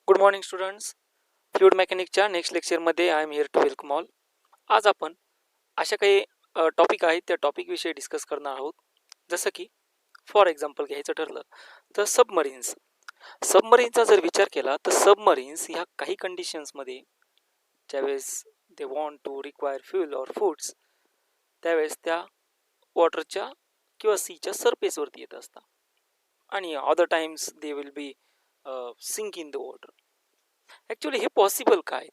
Good morning students. Fluid मेकॅनिकच्या next लेक्चरमध्ये I am here to welcome all. आज आपण अशा काही टॉपिक आहेत त्या टॉपिकविषयी डिस्कस करणार आहोत. जसं की फॉर एक्झाम्पल घ्यायचं ठरलं तर सबमरीनचा जर विचार केला तर सबमरीन्स ह्या काही कंडिशन्समध्ये ज्यावेळेस they want to require fuel or foods त्यावेळेस त्या वॉटरच्या किंवा सीच्या सरफेसवरती येत असतात आणि other times they will be sink in the water. Actually हे पॉसिबल काय?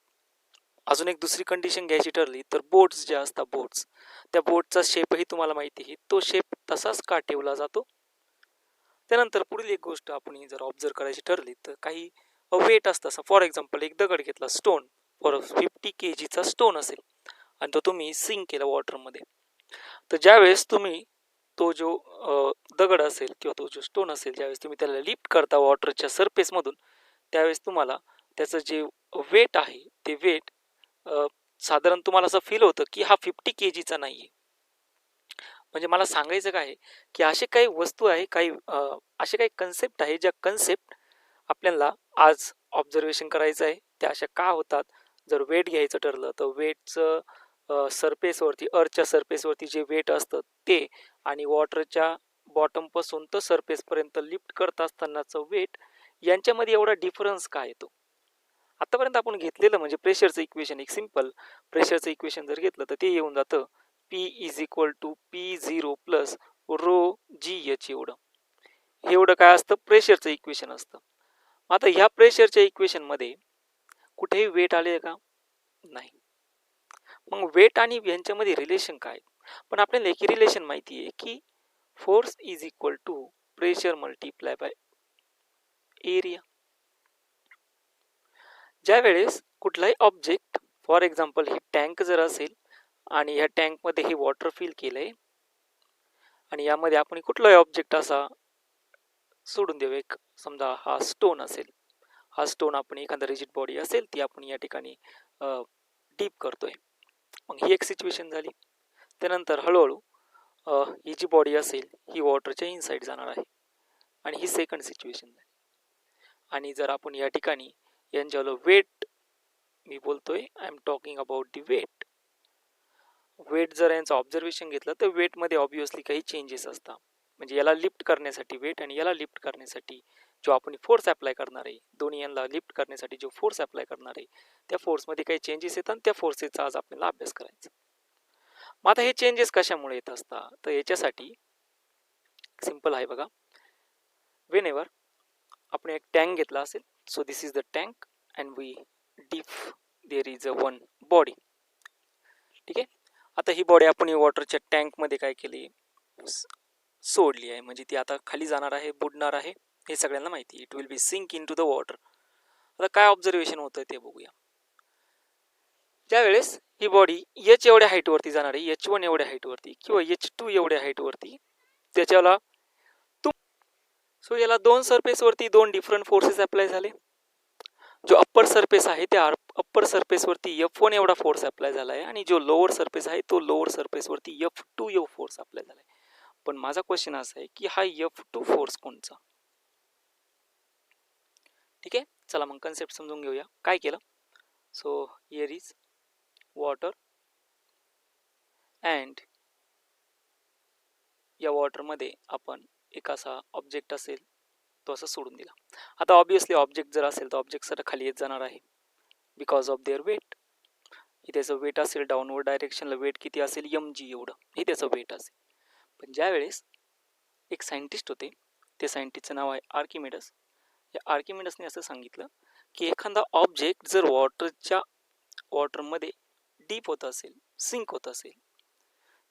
अजून एक दुसरी कंडिशन घ्यायची ठरली तर बोट्स ज्या असतात त्या बोटचा शेपही तुम्हाला माहिती आहे. तो शेप तसाच का ठेवला जातो? त्यानंतर पुढील एक गोष्ट आपण जर ऑब्झर्व करायची ठरली तर काही वेट असतं. फॉर एक्झाम्पल एक दगड घेतला, स्टोन फॉर 50 kg स्टोन असेल आणि तो तुम्ही सिंक केला वॉटरमध्ये, तर ज्यावेळेस तुम्ही तो जो दगड असेल किंवा तो जो स्टोन असेल ज्यावेळेस तुम्ही त्याला लिफ्ट करता वॉटरच्या सरफेसमधून, त्यावेळेस तुम्हाला त्याचं जे वेट आहे ते वेट साधारण तुम्हाला असं फील होतं की हा 50 kg नाही आहे. म्हणजे मला सांगायचं काय आहे की असे काही वस्तू आहे, काही असे काही कन्सेप्ट आहे ज्या कन्सेप्ट आपल्याला आज ऑब्झर्वेशन करायचं आहे. त्या अशा का होतात? जर वेट घ्यायचं ठरलं तर वेटचं सरफेसवरती, अर्थच्या सरफेसवरती जे वेट असतं ते आणि वॉटरच्या बॉटमपासून तर सरफेसपर्यंत लिफ्ट करत असतानाचं वेट यांच्यामध्ये एवढा डिफरन्स काय येतो? आतापर्यंत आपण घेतलेलं म्हणजे प्रेशरचं इक्वेशन, एक सिंपल प्रेशरचं इक्वेशन जर घेतलं तर ते येऊन जातं P is equal to P0 plus rho g h. एवढं काय असतं? प्रेशरचं इक्वेशन असतं. आता ह्या प्रेशरच्या इक्वेशनमध्ये कुठेही वेट आले का? नाही. मग वेट आणि यांच्यामध्ये रिलेशन काय? पण आपल्याला एक रिलेशन माहिती आहे की force is equal to pressure multiply by area. ज्या वेळेस कुठलाही ऑब्जेक्ट, फॉर एक्झाम्पल ही टँक जर असेल आणि ह्या टँकमध्ये हे वॉटर फिल केलंय आणि यामध्ये आपण कुठलाही ऑब्जेक्ट असा सोडून देऊ, एक समजा हा स्टोन असेल, हा स्टोन आपण एखादा रिजिड बॉडी असेल ती आपण या ठिकाणी डीप करतोय. मग ही एक सिच्युएशन झाली. त्यानंतर हळूहळू ही जी बॉडी असेल ही वॉटरच्या इनसाइड जाणार आहे आणि ही सेकंड सिच्युएशन झाली. आणि जर आपण या ठिकाणी यांच्यावर वेट, मी बोलतोय I am talking about the weight. Weight जर यांचं ऑब्झर्वेशन घेतलं तर वेटमध्ये ऑब्विसली काही चेंजेस असतात. म्हणजे याला लिफ्ट करण्यासाठी वेट आणि याला लिफ्ट करण्यासाठी जो आपण फोर्स अप्लाय करणार आहे, दोन्ही यांना लिफ्ट करण्यासाठी जो फोर्स अप्लाय करणार आहे त्या फोर्समध्ये काही चेंजेस येतात आणि त्या फोर्सेसचा आज आपल्याला अभ्यास करायचा. मग आता हे चेंजेस कशामुळे येत असतात? तर याच्यासाठी सिंपल आहे बघा. वेन एव्हर आपण एक टँक घेतला असेल, so this is the tank and we dip there is a one body. ठीक आहे. आता ही बॉडी आपण वॉटरच्या टँकमध्ये काय केली? सोडली आहे. म्हणजे ती आता खाली जाणार आहे, बुडणार आहे, हे सगळ्यांना माहिती. It will be sink in to the water. आता काय ऑब्झर्वेशन होतं ते बघूया. ज्यावेळेस ही बॉडी H एवढ्या हाईटवरती जाणार आहे, H1 एवढ्या हाईटवरती किंवा H2 एवढ्या हाईटवरती, त्याच्याला सो याला दोन सरफेसवरती दोन डिफरंट फोर्सेस अप्लाय झाले. जो अप्पर सरफेस आहे त्या अप्पर सरफेसवरती F1 एवढा फोर्स अप्लाय झाला आहे आणि जो लोअर सरफेस आहे तो लोअर सरफेसवरती F2 फोर्स अप्लाय झाला आहे. पण माझा क्वेश्चन असा आहे की हा F2 फोर्स कोणचा? ठीक आहे, चला मग कन्सेप्ट समजून घेऊया. काय केलं? So here is water and या वॉटरमध्ये आपण एक असा ऑब्जेक्ट असेल तो असा सोडून दिला. आता ऑब्विसली ऑब्जेक्ट जर असेल तर ऑब्जेक्ट सर खाली येत जाणार आहे बिकॉज ऑफ देअर वेट. ही त्याचं वेट असेल, डाऊनवर्ड डायरेक्शनला वेट किती असेल? mg एवढं हे त्याचं वेट असेल. पण ज्यावेळेस एक सायंटिस्ट होते, ते सायंटिस्टचं नाव आहे आर्किमिडस. या आर्किमिडसने असं सांगितलं की एखादा ऑब्जेक्ट जर वॉटरमध्ये डीप होत असेल, सिंक होत असेल,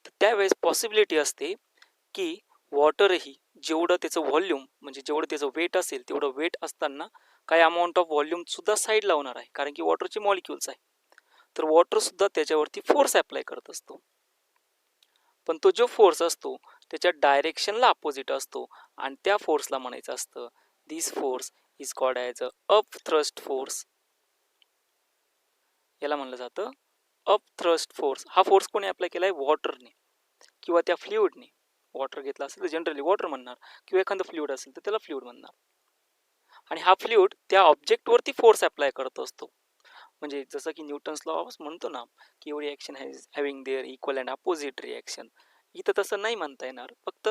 तर त्यावेळेस पॉसिबिलिटी असते की वॉटरही जेवढं त्याचं व्हॉल्यूम म्हणजे जेवढं त्याचं वेट असेल तेवढं वेट असताना काही अमाऊंट ऑफ व्हॉल्यूम सुद्धा साईड लावणार आहे, कारण की वॉटरचे मॉलिक्युल्स आहे. तर वॉटर सुद्धा त्याच्यावरती फोर्स अप्लाय करत असतो. पण तो जो फोर्स असतो त्याच्या डायरेक्शनला अपोजिट असतो आणि त्या फोर्सला म्हणायचं असतं this force is called as a up thrust force. याला म्हणलं जातं अप थ्रस्ट फोर्स. हा फोर्स कोणी अप्लाय केलाय? वॉटरने किंवा त्या फ्लुइडने. वॉटर घेतला असेल तर जनरली वॉटर म्हणणार किंवा एखादं फ्लुइड असेल तर त्याला फ्लुइड म्हणणार. आणि हा फ्लुइड त्या ऑब्जेक्टवरती फोर्स अप्लाय करत असतो. म्हणजे जसं की न्यूटन्स लॉ म्हणतो ना, की एवढी action has having their equal and opposite reaction. इथं तसं नाही म्हणता येणार, फक्त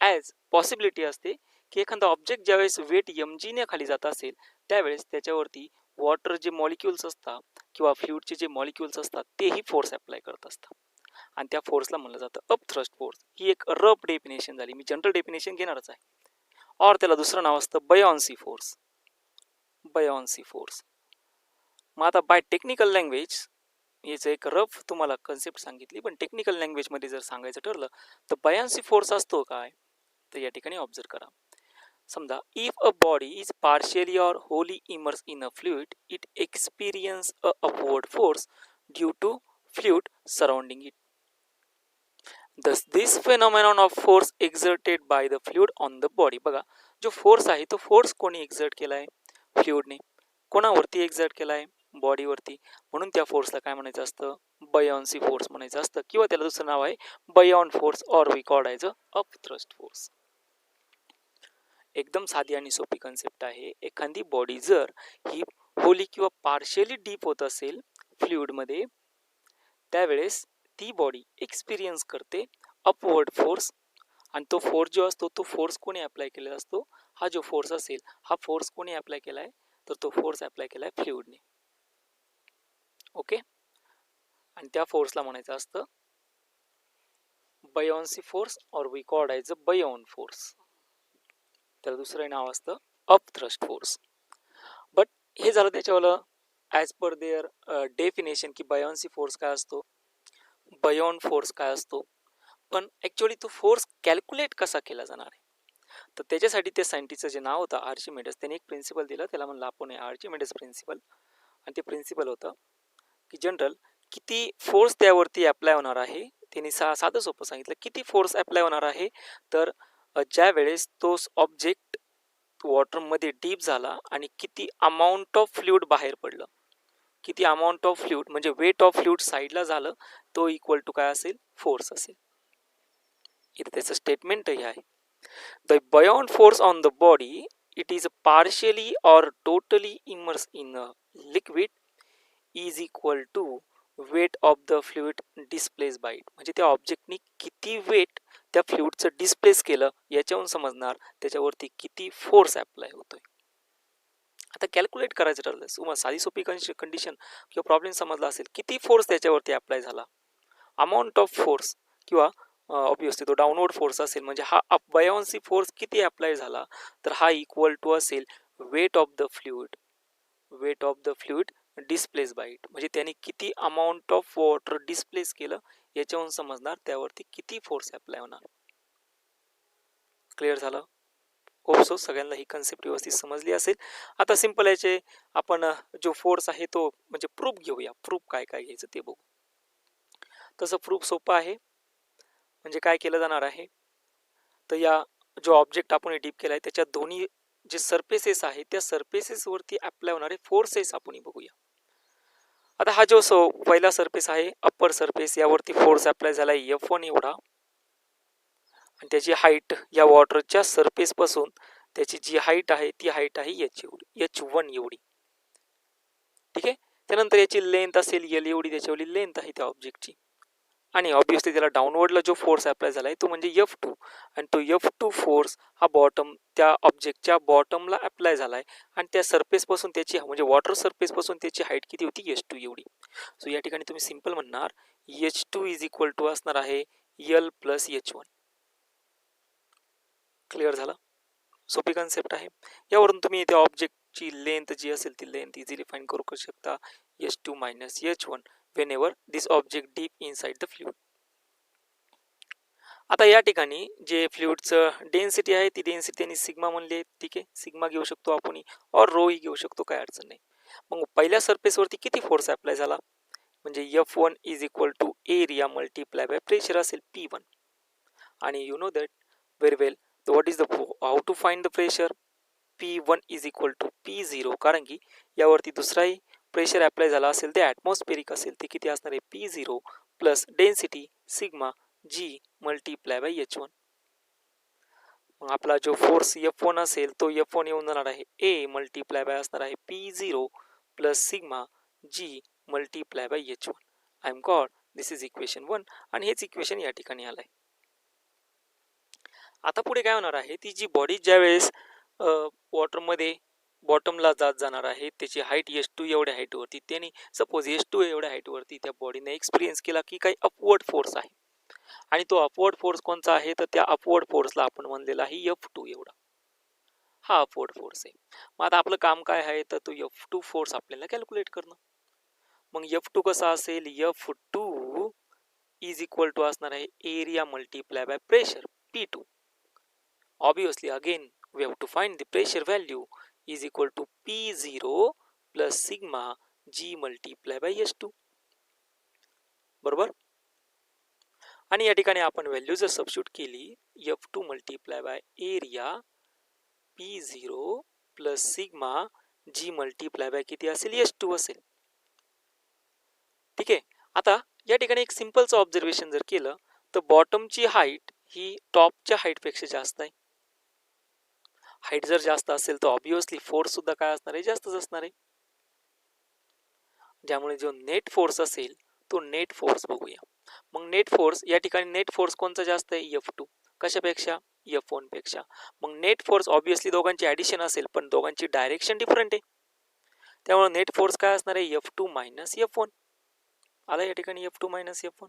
ॲज पॉसिबिलिटी असते की एखादा ऑब्जेक्ट ज्यावेळेस वेट ने खाली जात असेल त्यावेळेस त्याच्यावरती वॉटर जे मॉलिक्युल्स असतात किंवा फ्लुइडचे जे मॉलिक्युल्स असतात तेही फोर्स अप्लाय करत असतात आणि त्या फोर्सला म्हणलं जातं अप थ्रस्ट फोर्स. ही एक रफ डेफिनेशन झाली, मी जनरल डेफिनेशन घेणारच आहे. और त्याला दुसरं नाव असतं बयॉन्सी फोर्स. बयॉन्सी फोर्स. मग आता बाय टेक्निकल लँग्वेज याचं एक रफ तुम्हाला कन्सेप्ट सांगितली, पण टेक्निकल लँग्वेजमध्ये जर सांगायचं ठरलं तर बयॉन्सी फोर्स असतो काय, तर या ठिकाणी ऑब्झर्व करा. समजा if a body is partially or wholly immerse in a fluid it experience a upward force due to fluid surrounding it. Thus this phenomenon of force exerted by the fluid on the body. बघा, जो force आहे तो force कोणी exert केलाय, फ्लुइडने. कोणावरती exert केलाय, बॉडीवरती. म्हणून त्या फोर्सला काय म्हणायचं असतं, बयॉन्सी फोर्स म्हणायचं असतं, किंवा त्याला दुसरं नाव आहे buoyant force or we called as a up thrust force. एकदम साधी आणि सोपी कन्सेप्ट आहे. एखादी बॉडी जर ही होली किंवा पार्शियली डीप होत असेल फ्लुइडमध्ये त्यावेळेस ती बॉडी एक्सपिरियन्स करते अपवर्ड फोर्स, आणि तो फोर्स जो असतो तो फोर्स कोणी अप्लाय केलेला असतो, हा जो फोर्स असेल हा फोर्स कोणी अप्लाय केलाय, तर तो फोर्स अप्लाय केलाय फ्लुइडने. ओके, आणि त्या फोर्सला म्हणायचं असतं buoyancy force or we called as a buoyant force. त्याला दुसरं नाव असतं अप थ्रस्ट फोर्स. बट हे झालं त्याच्यावालं ॲज पर देअर डेफिनेशन की बयॉन्सी फोर्स काय असतो, बयॉन्ड फोर्स काय असतो. पण ॲक्च्युअली तो फोर्स कॅल्क्युलेट कसा केला जाणार आहे, तर त्याच्यासाठी त्या सायंटिस्टचं जे नाव होतं आर्चिमेडस, त्यांनी एक प्रिन्सिपल दिलं, त्याला म्हणलं आपण आर्चिमेडस प्रिन्सिपल. आणि ते प्रिन्सिपल होतं की जनरल किती फोर्स त्यावरती अप्लाय होणार आहे. त्यांनी साधं सोपं सांगितलं किती फोर्स अप्लाय होणार आहे, तर ज्या वेळेस तो ऑब्जेक्ट वॉटरमध्ये डीप झाला आणि किती अमाऊंट ऑफ फ्लुइड बाहेर पडलं, किती अमाऊंट ऑफ फ्लुइड म्हणजे वेट ऑफ फ्लुइड साईडला झालं, तो इक्वल टू काय असेल, फोर्स असेल. इथे त्याचं स्टेटमेंटही आहे. The buoyant force on the body it is partially or totally immerse in a liquid is equal to weight of the fluid displace by it. म्हणजे त्या ऑब्जेक्टनी किती वेट त्या फ्लुइडचं डिस्प्लेस केलं याच्यावरून समजणार त्याच्यावरती किती फोर्स अप्लाय होतोय. आता कॅल्क्युलेट करायचं ठरलं, तुम्हाला साधी सोपी कंडिशन किंवा प्रॉब्लेम समजला असेल, किती फोर्स त्याच्यावरती अप्लाय झाला, अमाऊंट ऑफ फोर्स, किंवा ऑब्वियसली तो डाऊनवर्ड फोर्स असेल म्हणजे हा बयॉन्सी फोर्स किती अप्लाय झाला, तर हा इक्वल टू असेल weight of the fluid, weight of the fluid displace by it. म्हणजे त्याने किती अमाऊंट ऑफ वॉटर डिस्प्लेस केलं याच्यावरून समजणार त्यावरती किती फोर्स अप्लाय होणार. क्लिअर झालं? होप सगळ्यांना ही कन्सेप्ट व्यवस्थित समजली असेल. आता सिंपल याचे आपण जो फोर्स आहे तो म्हणजे प्रूफ घेऊया. प्रूफ काय काय घ्यायचं ते बघू. तसं प्रूफ सोपं आहे. म्हणजे काय केलं जाणार आहे, तर या जो ऑब्जेक्ट आपण डीप केलाय त्याच्या दोन्ही जे सरफेसेस आहे त्या सरफेसेस वरती अप्लाय होणारे फोर्सेस आपण बघूया. आता हा जो पहिला सरफेस आहे अप्पर सरफेस, यावरती फोर्स अप्लाय झालाय F1 एवढा, आणि त्याची हाईट या वॉटरच्या सरफेस पासून त्याची जी हाईट आहे ती हाईट आहे H1 एवढी. ठीक आहे. त्यानंतर याची लेंथ असेल L एवढी, त्याच्यावरली लेंथ आहे त्या ऑब्जेक्टची. आणि ऑब्विसली त्याला डाऊनवर्डला जो फोर्स अप्लाय झालाय तो म्हणजे F2, आणि तो F2 फोर्स हा बॉटम त्या ऑब्जेक्टच्या बॉटमला अप्लाय झालाय, आणि त्या सरफेस पासून त्याची म्हणजे वॉटर सरफेस पासून त्याची हाईट किती होती, H2 एवढी. सो या ठिकाणी तुम्ही सिंपल म्हणणार H2 इज इक्वल टू असणार आहे L प्लस H1. क्लिअर झालं? सोपी कन्सेप्ट आहे. यावरून तुम्ही त्या ऑब्जेक्टची लेंथ जी असेल ती लेंथ इझिली फाइंड करू शकता, H2 minus H1 whenever this object deep inside the fluid. आता या ठिकाणी जे फ्लुइडचं डेन्सिटी आहे ती डेन्सिटी त्यांनी सिग्मा म्हणली. ठीक आहे, सिग्मा घेऊ शकतो आपण, और रो ही घेऊ शकतो, काय अडचण नाही. मग पहिल्या सरफेसवरती किती फोर्स अप्लाय झाला, म्हणजे F1 is equal to area multiply by pressure असेल P1. आणि you know that very well, what is the how to find the pressure, P1 is equal to P0, कारण की यावरती दुसराही प्रेशर अप्लाय झाला असेल ते ॲटमॉस्फेरिक असेल, ते किती असणार आहे P0 plus density sigma G multiply by H1. मग आपला जो फोर्स F1 असेल तो F1 येऊन जाणार आहे A मल्टिप्लाय बाय असणार आहे P0 plus sigma G multiply by H1. I am God, this is equation 1 आणि हेच इक्वेशन या ठिकाणी आलं आहे. आता पुढे काय होणार आहे, ती जी बॉडी ज्यावेळेस वॉटरमध्ये बॉटमला जात जाणार आहे, त्याची हाईट S2 एवढ्या हाईटवरती, त्याने सपोज S2 एवढ्या हाईटवरती त्या बॉडीने एक्सपिरियन्स केला की काही अपवर्ड फोर्स आहे आणि तो अपवर्ड फोर्स कोणता आहे, तर त्या अपवर्ड फोर्सला आपण म्हणलेला आहे F2 एवढा, हा अपवर्ड फोर्स आहे. मग आता आपलं काम काय आहे, तर तो F2 फोर्स आपल्याला कॅल्क्युलेट करणं. मग F2 कसा असेल, F2 इज इक्वल टू असणार आहे area multiply by pressure P2. Obviously again we have to find the pressure value is equal to P0 plus sigma G multiply by S2. बरोबर. आणि या ठिकाणी आपण व्हॅल्यू जर सबस्टिट्यूट केली, F2 multiply by area P0 plus sigma G multiply bye किती असेल, S2 असेल. ठीक आहे. आता या ठिकाणी एक सिंपलचं ऑब्झर्वेशन जर केलं तर बॉटमची हाईट ही टॉपच्या हाईटपेक्षा जास्त आहे. हाईट जर जास्त असेल तर ऑब्विसली फोर्स सुद्धा काय असणार आहे, जास्तच असणार आहे. ज्यामुळे जो नेट फोर्स असेल तो नेट फोर्स बघूया. मग नेट फोर्स या ठिकाणी नेट फोर्स कोणता जास्त आहे, F2. कशापेक्षा, F1 पेक्षा. मग नेट फोर्स ऑब्विसली दोघांची ऍडिशन असेल पण दोघांची डायरेक्शन डिफरंट आहे, त्यामुळे नेट फोर्स काय असणार आहे, F2 मायनस F1. आला या ठिकाणी F2 मायनस F1.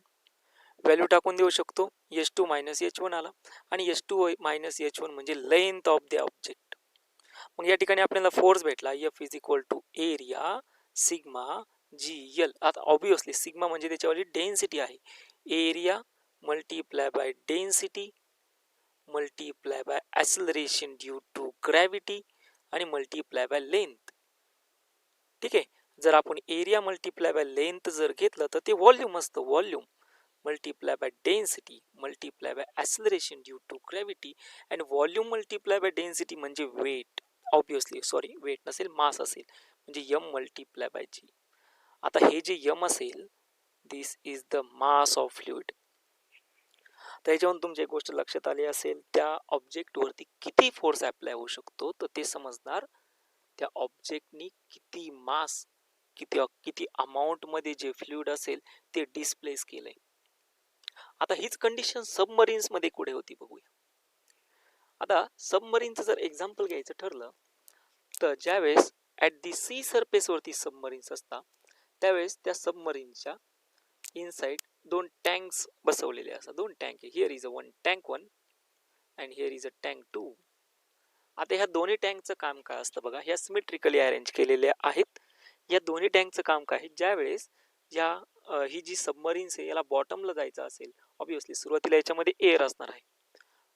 व्हॅल्यू टाकून देऊ शकतो, S2 मायनस H1 आला आणि S2 मायनस H1 म्हणजे लेंथ ऑफ द ऑब्जेक्ट. मग या ठिकाणी आपल्याला फोर्स भेटला F is equal to area sigma GL. आता ऑब्विसली सिग्मा म्हणजे त्याच्यावरची डेन्सिटी आहे, area multiply by density multiply by acceleration due to gravity आणि मल्टिप्लाय बाय लेंथ. ठीक आहे. जर आपण एरिया मल्टिप्लाय बाय लेंथ जर घेतलं तर ते व्हॉल्यूम असतं, volume multiply by density multiply by acceleration due to gravity and volume multiply by density म्हणजे वेट. ऑब्विसली सॉरी वेट नसेल, मास असेल, म्हणजे M मल्टिप्लाय बाय G. आता हे जे M असेल, this is the mass of fluid. त्याच्यावरून तुमची एक गोष्ट लक्षात आली असेल, त्या ऑब्जेक्टवरती किती फोर्स अप्लाय होऊ शकतो तर ते समजणार त्या ऑब्जेक्टनी किती मास, किती अमाऊंट मध्ये जे फ्लुइड असेल ते डिस्प्लेस केलंय. आता हीच कंडिशन सबमरीन्स मध्ये कुठे होती बघूया. आता सबमरीनचं जर एक्झाम्पल घ्यायचं ठरलं तर ज्यावेळेस ॲट दी सी सरफेस वरती सबमरीन्स असतात त्यावेळेस त्या सबमरीनच्या इनसाइड दोन टँक्स बसवलेले असतात, दोन tank. Here is a one tank 1 and here is a tank 2. आता ह्या दोन्ही टँकचं काम काय असतं बघा, ह्या सिमेट्रिकली अरेंज केलेल्या आहेत. या दोन्ही टँकचं काम काय आहे, ज्यावेळेस ही जी सबमरीन्स आहे याला बॉटमला जायचं असेल, ऑब्विसली सुरुवातीला याच्यामध्ये एअर असणार आहे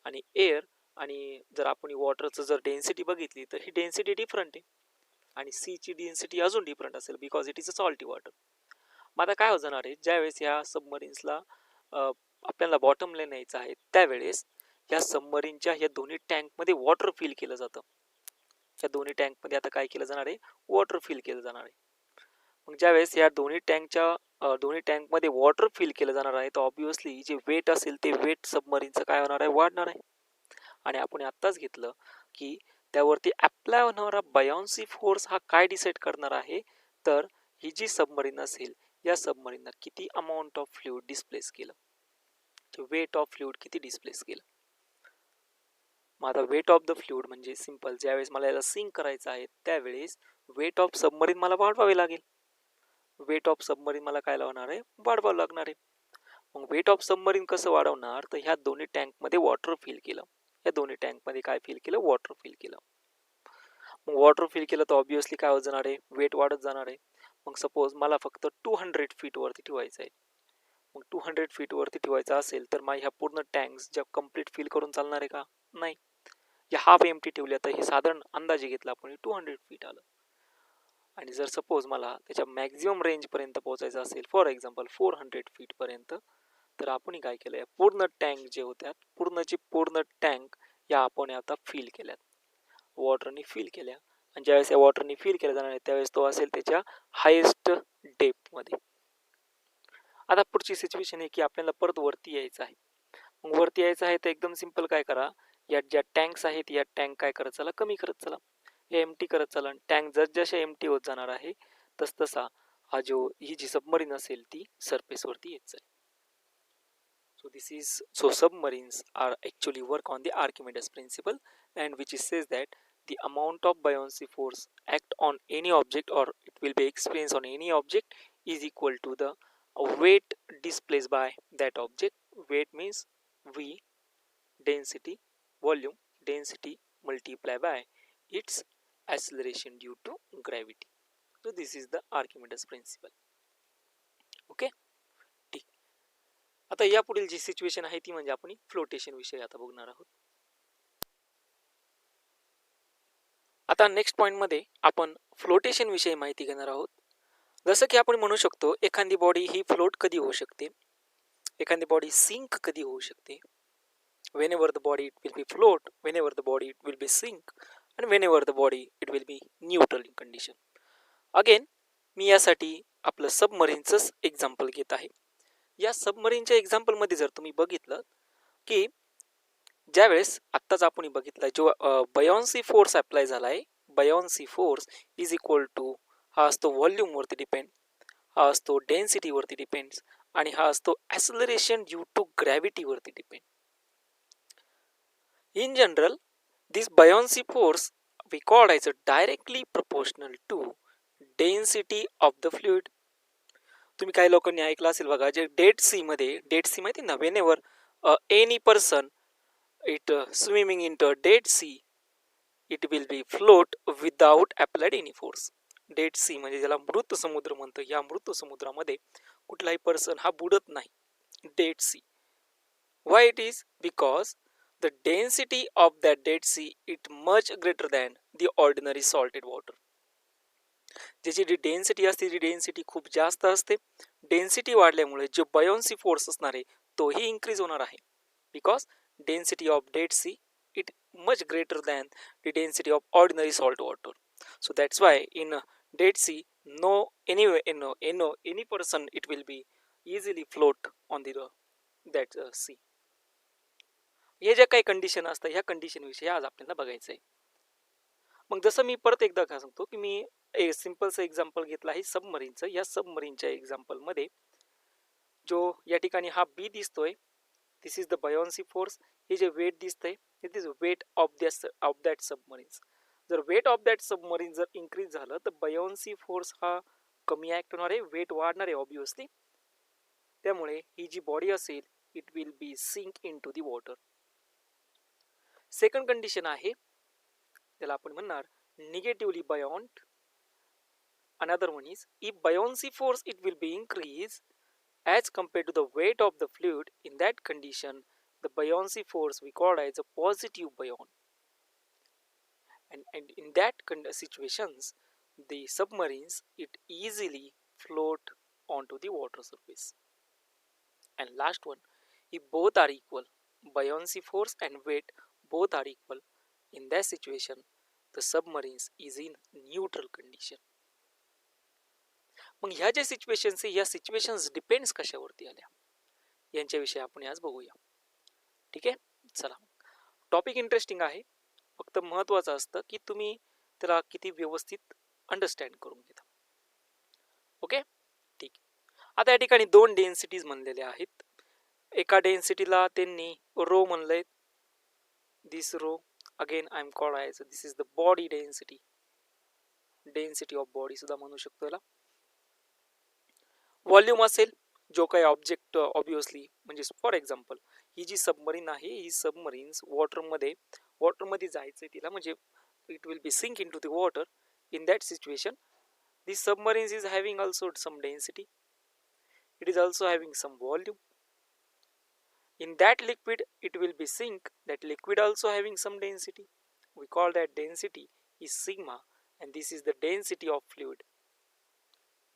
आणि एअर आणि जर आपण वॉटरचं जर डेन्सिटी बघितली तर ही डेन्सिटी डिफरंट आहे आणि सीची डेन्सिटी अजून डिफरंट असेल because it is a salty water. मग आता काय हो जाणार आहे, ज्यावेळेस या सबमरीन्सला आपल्याला बॉटमला न्यायचं आहे त्यावेळेस या सबमरीनच्या या दोन्ही टँकमध्ये वॉटर फिल केलं जातं. या दोन्ही टँकमध्ये आता काय केलं जाणार आहे, वॉटर फिल केलं जाणार आहे. मग ज्यावेळेस या दोन्ही टँकमध्ये वॉटर फिल केलं जाणार आहे तर ऑब्विसली जे वेट असेल ते वेट सबमरीनचं काय होणार आहे, वाढणार आहे. आणि आपण आत्ताच घेतलं की त्यावरती अप्लाय होणारा बयान्सी फोर्स हा काय डिसाईड करणार आहे, तर ही जी सबमरीन असेल या सबमरीनला किती अमाऊंट ऑफ फ्लुइड डिस्प्लेस केलं, वेट ऑफ फ्लुइड किती डिस्प्लेस केलं. मग आता वेट ऑफ द फ्लुइड म्हणजे सिंपल, ज्यावेळेस मला याला सिंक करायचं आहे त्यावेळेस वेट ऑफ सबमरीन मला वाढवावे लागेल. वेट ऑफ सबमरीन मला काय लावणार आहे, वाढवावं लागणार आहे. मग वेट ऑफ सबमरीन कसं वाढवणार, तर ह्या दोन्ही टँकमध्ये वॉटर फिल केलं, या दोन्ही टँकमध्ये काय फिल केलं, वॉटर फिल केलं. मग वॉटर फिल केलं तर ऑब्विसली काय होत जाणार आहे, वेट वाढत जाणार आहे. मग सपोज मला फक्त 200 फीट वरती ठेवायचं आहे. मग 200 फीट वरती ठेवायचं असेल तर मग ह्या पूर्ण टँक्स ज्या कम्प्लीट फिल करून चालणार आहे का, नाही. या हाफ एम्प्टी ठेवल्या तर हे साधारण अंदाजे घेतला आपण 200 फीट आलं. आणि जर सपोज मला त्याच्या मॅक्झिमम रेंज पर्यंत पोहोचायचं असेल, फॉर एक्झाम्पल 400 फीट पर्यंत, तर आपण काय केलं, पूर्ण टँक जे होत्या पूर्ण टँक या आपण आता फिल केल्यात, वॉटरनी फिल केल्या. आणि ज्यावेळेस या वॉटरनी फिल केल्या जाणार आहे त्यावेळेस तो असेल त्याच्या हायेस्ट डेप्थ मध्ये. आता पुढची सिच्युएशन आहे की आपल्याला परत वरती यायचं आहे. मग वरती यायचं आहे तर एकदम सिंपल काय करा, यात ज्या टँक्स आहेत या टँक काय करत चला, कमी करत चला, हे एमटी करत चला. टँक जसजशा एमटी होत जाणार आहे तसतसा ही जी सबमरीन असेल ती सरफेस वरती येत जाईल. So submarines are actually work on the Archimedes principle, and which says that the amount of buoyancy force act on any object, or it will be experienced on any object, is equal to the weight displaced by that object. Weight means V, density, volume, density multiplied by its acceleration due to gravity. So this is the Archimedes principle. Okay, ठीक. आता या पुढील जी situation आहे ती म्हणजे आपण flotation विषयी आता बघणार आहोत. आता नेक्स्ट पॉइंट मध्ये आपण फ्लोटेशन विषयी माहिती घेणार आहोत. जसं की आपण म्हणू शकतो एखादी बॉडी ही फ्लोट कधी होऊ शकते, एखादी बॉडी सिंक कधी होऊ शकते. whenever the body it will be float, whenever the body it will be sink, and whenever the body it will be neutral in condition. Again मी यासाठी आपलं सबमरीनचंच एक्झाम्पल घेत आहे. या सबमरीनच्या एक्झाम्पलमध्ये जर तुम्ही बघितलं की ज्यावेळेस आत्ताच आपण बघितलं जो बयॉन्सी फोर्स अप्लाय झाला आहे, बयॉन्सी फोर्स इज इक्वल टू हा असतो व्हॉल्यूमवरती डिपेंड, हा असतो डेन्सिटीवरती डिपेंड्स, आणि हा असतो ॲक्सलरेशन ड्यू टू ग्रॅव्हिटीवरती depend. In general, this buoyancy force we call as directly proportional to density of the fluid. तुम्ही काही लोकांनी ऐकलं असेल बघा, जे डेड सी मध्ये, डेड सी माहिती ना, whenever any person it swimming into dead sea it will be float without applied any force. Dead Sea म्हणजे ज्याला मृत समुद्र म्हणतो, या मृत समुद्रामध्ये कुठलाही पर्सन हा बुडत नाही, Dead Sea. Why it is? Because the density of that dead sea is much greater than the ordinary salted water. ज्याची जी डेन्सिटी असते ती डेन्सिटी खूप जास्त असते. डेन्सिटी वाढल्यामुळे जो बयॉन्सी फोर्स असणार आहे तोही इन्क्रीज होणार आहे. Because density of Dead Sea it much greater than the density of ordinary salt water. So that's why in Dead Sea no any person it will be easily float on the that sea. हे ज्या काही condition असतात ह्या condition विषयी आज आपल्याला बघायचं आहे. मग जसं मी परत एकदा काय सांगतो की मी एक सिंपलचं एक्झाम्पल घेतलं आहे सबमरीनचं. या सबमरीनच्या एक्झाम्पलमध्ये जो या ठिकाणी हा बी दिसतोय, this is the buoyancy force. हे जे वेट दिसतंय it is weight of that submarines. जर वेट ऑफ दॅट सबमरीन जर इन्क्रीज झालं तर बयॉन्सी फोर्स हा कमी ऍक्ट होणार आहे, वेट वाढणार आहे ऑब्विसली. त्यामुळे ही जी बॉडी असेल it will be sink in to the water. Second condition आहे त्याला आपण म्हणणार negatively buoyant. Another one is if buoyancy force it will be increase as compared to the weight of the fluid. In that condition the buoyancy force we call as a positive buoyant, and in that situations the submarines it easily float onto the water surface. And last one, if both are equal, buoyancy force and weight both are equal, in that situation the submarines is in neutral condition. मग ह्या ज्या situations आहे या situations depends कशावरती आल्या यांच्याविषयी आपण आज बघूया. ठीक आहे, चला. टॉपिक इंटरेस्टिंग आहे, फक्त महत्वाचं असतं की तुम्ही त्याला किती व्यवस्थित अंडरस्टँड करून घेता. ओके, ठीक. आता या ठिकाणी दोन डेन्सिटीज म्हणलेल्या आहेत. एका डेन्सिटीला त्यांनी रो म्हणलंय, this rho. Again I am called as this is the body density, density of body सुद्धा म्हणू शकतो याला. व्हॉल्यूम असेल जो काही ऑब्जेक्ट ऑब्विसली, म्हणजे फॉर एक्झाम्पल ही जी सबमरीन आहे ही सबमरीन्स वॉटरमध्ये जायचं तिला, म्हणजे it will be sink in to the water. In that situation this submarines is having also some density, it is also having some volume. In that liquid it will be sink, that liquid also having some density. We call that density is sigma, and this is the density of fluid.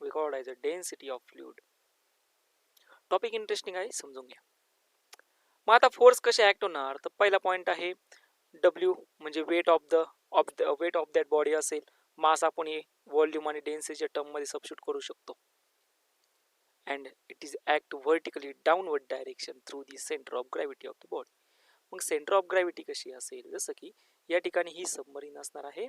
We call it as a density of fluid. Topic interesting आहे, समजून घ्या. मग आता force कसे act होणार, तर पहिला point आहे W म्हणजे weight of weight of that body असेल. मास आपण हे व्हॉल्यूम आणि डेन्सिटीच्या टर्म मध्ये सबस्टिट्यूट करू शकतो. and it is act vertically downward direction through the center of gravity of the body. मग सेंटर ऑफ ग्रॅव्हिटी कशी असेल, जसं की या ठिकाणी ही सबमरीन असणार आहे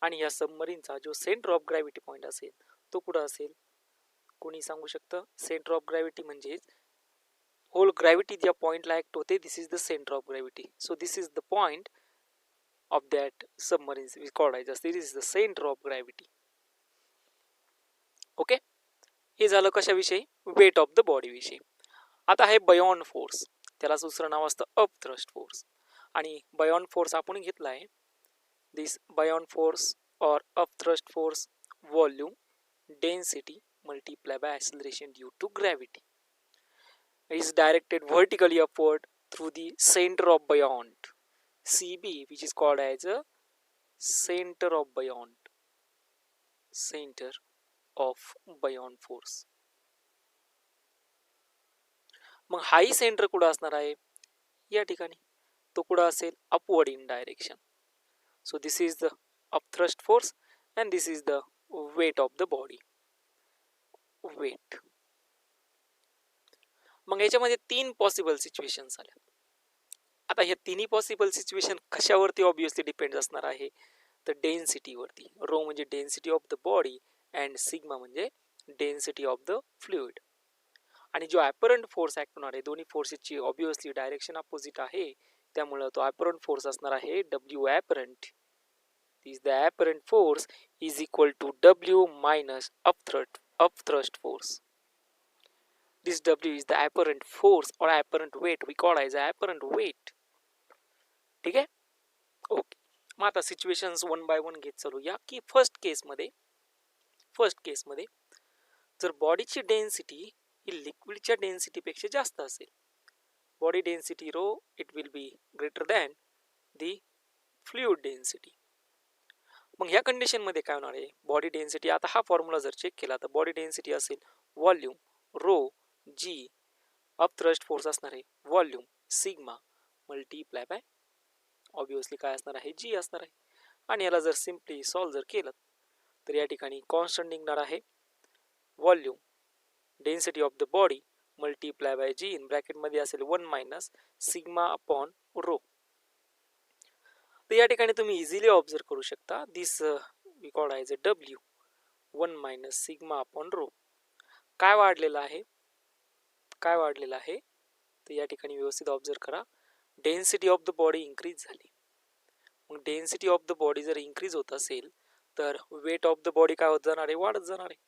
आणि या सबमरीनचा जो सेंटर ऑफ ग्रॅव्हिटी पॉईंट असेल तो कुठं असेल, कोणी सांगू शकतं? सेंटर ऑफ ग्रॅव्हिटी म्हणजेच होल ग्रॅव्हिटी ज्या पॉइंटला ऍक्ट होते, this is the centre of gravity. So this is the point of that submarine is called as this is the centre of gravity. Okay, हे झालं कशाविषयी? वेट ऑफ द बॉडी विषयी. आता आहे buoyant force, त्याला दुसरं नाव असतं अपथ्रस्ट फोर्स. आणि बयॉन्ड फोर्स आपण घेतला आहे, दिस बयॉन्ड फोर्स और upthrust force volume density multiplied by acceleration due to gravity is directed vertically upward through the center of beyond CB, which is called as a center of beyond force. मग हाई centre कुठं असणार आहे? या ठिकाणी. तो कुठं असेल? Upward in direction. So this is the upthrust force and this is the weight of the body. Weight. मग याच्यामध्ये 3 पॉसिबल सिच्युएशन्स आल्या. आता हे तिन्ही पॉसिबल सिच्युएशन कशावरती ऑब्विसली डिपेंड असणार आहे? तर डेन्सिटीवरती. रो म्हणजे density of the body and sigma म्हणजे डेन्सिटी ऑफ द फ्लुइड. आणि जो ॲपरंट फोर्स ऍक्ट होणार आहे, दोन्ही फोर्सेसची ऑब्विसली डायरेक्शन अपोजिट आहे, त्यामुळे तो ॲपरंट फोर्स असणार आहे W apparent. This the apparent force is equal to W minus upthrust force. This W is the apparent force or apparent weight. We call as apparent weight. ठीक आहे? Okay. मग आता situations one by one घेत चालूया की first केसमध्ये जर बॉडीची density ही लिक्विडच्या डेन्सिटीपेक्षा जास्त असेल, body density rho it will be greater than the fluid density. मग ह्या कंडिशनमध्ये काय होणार आहे? बॉडी डेन्सिटी, आता हा फॉर्म्युला जर चेक केला तर बॉडी डेन्सिटी असेल व्हॉल्यूम रो जी, अपथ्रस्ट फोर्स असणार आहे volume sigma multiply by obviously काय असणार आहे? जी असणार आहे. आणि याला जर सिम्पली सॉल्व जर केलं तर या ठिकाणी कॉन्स्टंट निघणार आहे volume density of the body multiply by g, in ब्रॅकेटमध्ये असेल 1 मायनस सिग्मा अपॉन रो. तर या ठिकाणी तुम्ही इझिली ऑब्झर्व करू शकता this we called as a W 1 minus sigma upon rho. काय वाढलेलं आहे? तर या ठिकाणी व्यवस्थित ऑब्झर्व करा. Density of the body increase झाली. मग डेन्सिटी ऑफ द बॉडी जर इन्क्रीज होत असेल तर वेट ऑफ द बॉडी काय होत जाणार आहे? वाढत जाणार आहे.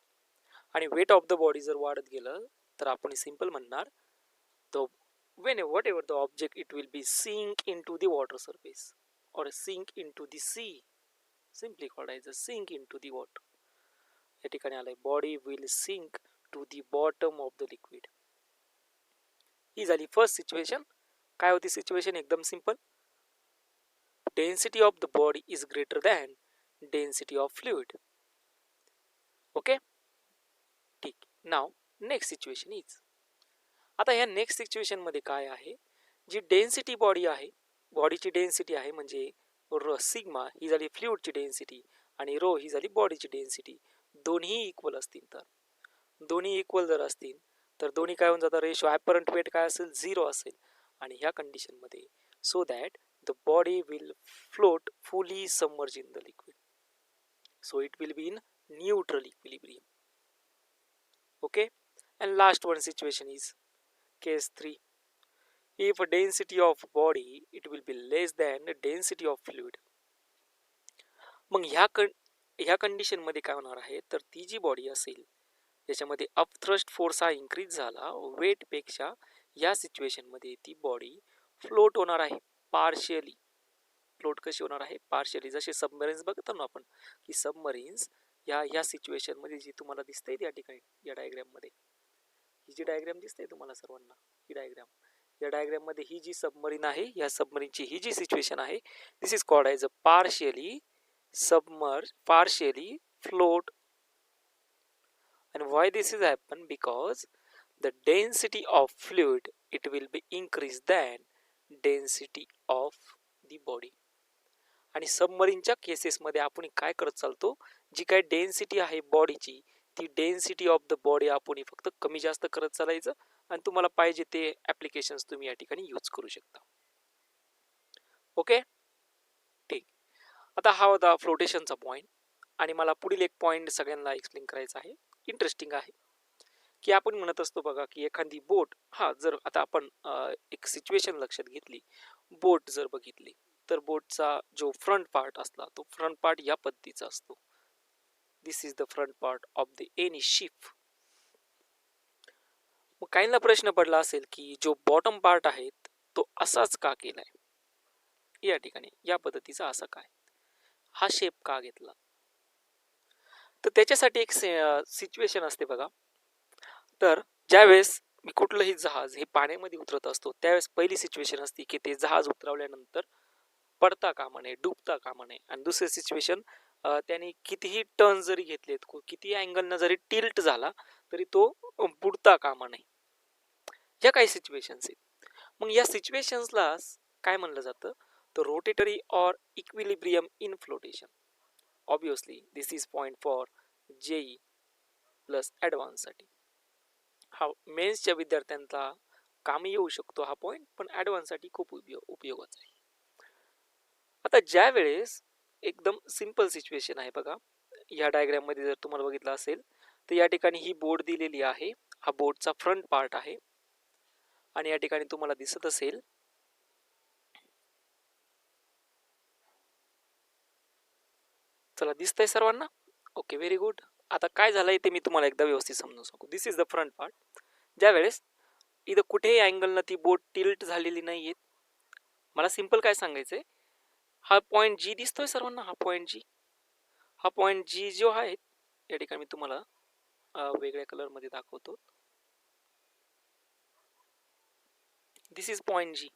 आणि वेट ऑफ द बॉडी जर वाढत गेलं तर आपण सिंपल म्हणणार the whenever the object it will be sink into the water surface or sink into the sea, simply called as a sink into the water. या ठिकाणी आलाय body will sink to the bottom of the liquid. ही झाली first situation. काय होती situation? एकदम simple. Density of the body is greater than density of fluid. Okay, ठीक. नाव next situation is, आता ह्या नेक्स्ट सिच्युएशन मध्ये काय आहे? जी डेन्सिटी बॉडी आहे, बॉडीची डेन्सिटी आहे म्हणजे सिग्मा ही झाली फ्लुइडची डेन्सिटी आणि रो ही झाली बॉडीची डेन्सिटी. दोन्ही इक्वल असतील तर, दोन्ही इक्वल जर असतील तर दोन्ही काय होऊन जातात? रेशो ॲपरंट वेट काय असेल? 0 असेल. आणि ह्या कंडिशन मध्ये so that the body will float fully submerge in the liquid, so it will be in neutral equilibrium. Okay. And last one situation is case 3. If density of body it will be less than the density of fluid. मग ह्या condition मध्ये काय होणार आहे? तर ती जी body असेल ज्याच्यामध्ये अपथ्रस्ट फोर्स हा इन्क्रीज झाला वेट पेक्षा, या सिच्युएशन मध्ये ती बॉडी फ्लोट होणार आहे पार्शियली. फ्लोट कशी होणार आहे? पार्शियली. जसे सबमरीन्स बघतो ना आपण की सबमरीन्स या सिच्युएशन मध्ये जी तुम्हाला दिसते या ठिकाणी या डायग्राम मध्ये, ही जी डायग्राम दिसते तुम्हाला सर्वांना, ही डायग्राम, या डायग्राम मध्ये ही जी सबमरीन आहे, या सबमरीनची ही जी सिच्युएशन आहे, this is called as a partially submerge, partially float. And why this is happen? Because the density of fluid it will be increased than density of the body. आणि सबमरीनच्या केसेसमध्ये आपण काय करत चालतो? जी काय डेन्सिटी आहे बॉडीची, ती डेन्सिटी ऑफ द बॉडी आपण फक्त कमी जास्त करत चालायचं आणि तुम्हाला पाहिजे ते ॲप्लिकेशन्स तुम्ही या ठिकाणी यूज करू शकता. ओके, ठीक. आता हा होता फ्लोटेशनचा पॉईंट. आणि मला पुढील एक पॉईंट सगळ्यांना एक्सप्लेन करायचा आहे, इंटरेस्टिंग आहे, की आपण म्हणत असतो बघा की एखादी बोट, हा जर आता आपण एक सिच्युएशन लक्षात घेतली, बोट जर बघितली तर बोटचा जो फ्रंट पार्ट असला तो फ्रंट पार्ट या पद्धतीचा असतो. This is the front part of the any ship. मग काहींना प्रश्न पडला असेल की जो बॉटम पार्ट आहे तो असाच का केलाय, या ठिकाणी या पद्धतीचा असा काय, हा शेप का घेतला? तर त्याच्यासाठी एक सिच्युएशन असते बघा. तर ज्यावेळेस मी कुठलंही जहाज हे पाण्यामध्ये उतरत असतो त्यावेळेस पहिली सिच्युएशन असते की ते जहाज उतरवल्यानंतर पडता कामा नये, डुबता कामा नये. आणि दुसरी सिच्युएशन, त्याने कितीही टर्न जरी घेतलेत, कितीही अँगलनं जरी टिल्ट झाला तरी तो बुडता कामा नये. ह्या काही सिच्युएशन्स आहेत. मग या सिच्युएशन्सला काय म्हणलं जातं, तर rotatory or equilibrium in flotation. Obviously this is point for JEE plus ॲडव्हान्ससाठी. हा मेन्सच्या विद्यार्थ्यांचा कामी येऊ शकतो हा पॉईंट, पण ॲडव्हान्ससाठी खूप उपयोगाचा आहे. आता ज्या वेळेस एकदम सिंपल सिच्युएशन आहे बघा, या डायग्राम मध्ये जर तुम्हाला बघितलं असेल तर या ठिकाणी ही बोट दिलेली आहे, हा बोटचा फ्रंट पार्ट आहे. आणि या ठिकाणी तुम्हाला दिसत असेल चला दिसतंय सर्वांना? Okay, very good. आता काय झालंय ते मी तुम्हाला एकदा व्यवस्थित समजून सांगू. दिस इज द फ्रंट पार्ट. ज्या वेळेस इथं कुठेही अँगलनं ती बोट टिल्ट झालेली नाहीये, मला सिंपल काय सांगायचंय, हा पॉइंट जी दिसतोय सर्वांना, हा पॉइंट जी, हा पॉइंट जी जो आहे या ठिकाणी मी तुम्हाला वेगळ्या कलर मध्ये दाखवतो. This is point G.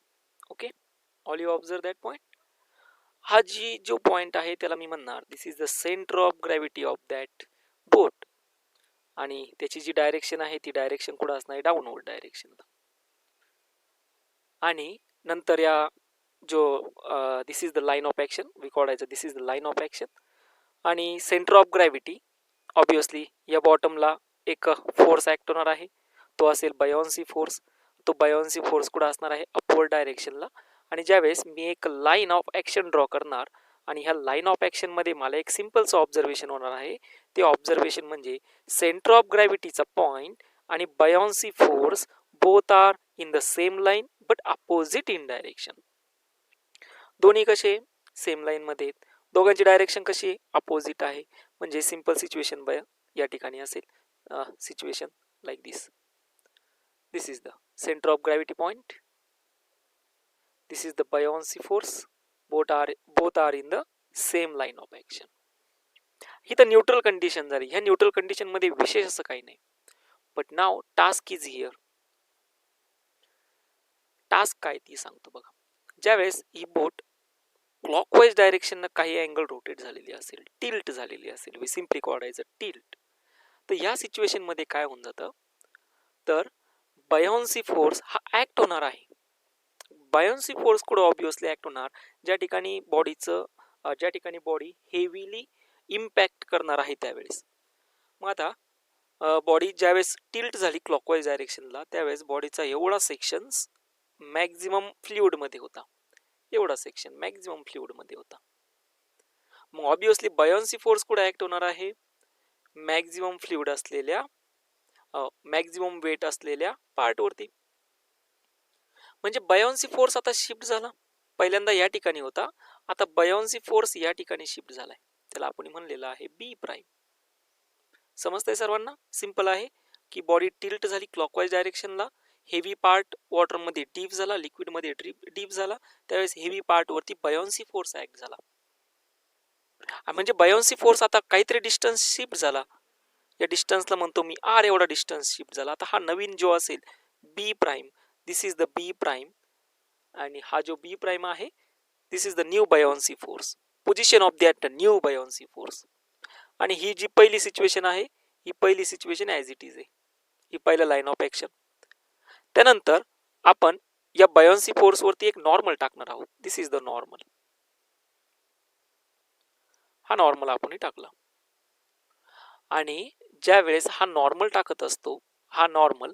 Okay, all you observe that point. हा जी जो पॉइंट आहे त्याला मी म्हणणार this is the centre of gravity of that boat. आणि त्याची जी डायरेक्शन आहे ती डायरेक्शन कुठं असणार, डाऊनवर्ड डायरेक्शनला. आणि नंतर या जो this is the line of action, विकॉर्डायचं this is the line of action. आणि सेंटर ऑफ ग्रॅव्हिटी ऑब्विसली या बॉटमला एक फोर्स ॲक्ट होणार आहे, तो असेल बायॉन्सी फोर्स. तो बायॉन्सी फोर्स कुठं असणार आहे, अपवर्ड डायरेक्शनला. आणि ज्यावेळेस मी एक लाईन ऑफ ॲक्शन ड्रॉ करणार आणि ह्या लाईन ऑफ ॲक्शनमध्ये मला एक सिम्पलचं ऑब्झर्वेशन होणार आहे. ते ऑब्झर्वेशन म्हणजे सेंटर ऑफ ग्रॅव्हिटीचा पॉईंट आणि buoyancy force both are in the same line but opposite in direction. दोन्ही कसे सेम लाईन मध्ये, दोघांची डायरेक्शन कशी अपोजिट आहे. म्हणजे सिंपल सिच्युएशन या ठिकाणी असेल situation like this. This is the centre of gravity point, this is the buoyancy force, both are in the same line of action. ही तर न्यूट्रल कंडिशन झाली. ह्या न्यूट्रल कंडिशन मध्ये विशेष असं काही नाही. But now task is here. Task काय ती सांगतो बघा. ज्यावेळेस ही बोट क्लॉकवाईज डायरेक्शन काही अँगल रोटेट झालेली असेल, टिल्ट झालेली असेल, वी सिम्पली कॉडायचं टिल्ट, तर ह्या सिच्युएशन मध्ये काय होऊन जातं, तर बायॉन्सी फोर्स हा ऍक्ट होणार आहे. बायॉन्सी फोर्स कुठं ऑब्विसली ऍक्ट होणार, ज्या ठिकाणी बॉडी हेवीली इम्पॅक्ट करणार आहे त्यावेळेस. मग आता बॉडी ज्यावेळेस टिल्ट झाली क्लॉकवाईज डायरेक्शनला त्यावेळेस बॉडीचा एवढा सेक्शन्स मॅक्झिमम फ्लुइड मध्ये होता, एवढा सेक्शन मॅक्झिमम फ्लुइड मध्ये होता. मग ऑब्विसली बायॉन्सी फोर्स कुठे ऍक्ट होणार आहे, मॅक्झिमम फ्लुइड असलेल्या मॅक्झिमम वेट असलेल्या पार्ट वरती. म्हणजे बायॉन्सी फोर्स आता शिफ्ट झाला, पहिल्यांदा या ठिकाणी होता, आता बायॉन्सी फोर्स या ठिकाणी शिफ्ट झालाय, त्याला आपण म्हणलेलं आहे बी प्राइम. समजतंय सर्वांना? सिंपल आहे की बॉडी टिल्ट झाली क्लॉकवाईज डायरेक्शनला, हेवी पार्ट वॉटर मध्ये डीप झाला, लिक्विड मध्ये डीप झाला, त्यावेळेस हेवी पार्ट वरती बायॉन्सी फोर्स ऍक्ट झाला. म्हणजे बायॉन्सी फोर्स आता काहीतरी डिस्टन्स शिफ्ट झाला, या डिस्टन्सला म्हणतो मी आर एवढा डिस्टन्स शिफ्ट झाला. आता हा नवीन जो असेल B prime, this is the B prime, आणि हा जो बी प्राइम आहे this is the new buoyancy force, position of that new buoyancy force. आणि ही जी पहिली सिच्युएशन आहे ही पहिली सिच्युएशन ॲज इट इज आहे, ही पहिलं लाईन ऑफ ॲक्शन. त्यानंतर आपण या बायॉन्सी फोर्स वरती एक नॉर्मल टाकणार आहोत. दिस इज द नॉर्मल, हा नॉर्मल आपण टाकला. आणि ज्या वेळेस हा नॉर्मल टाकत असतो, हा नॉर्मल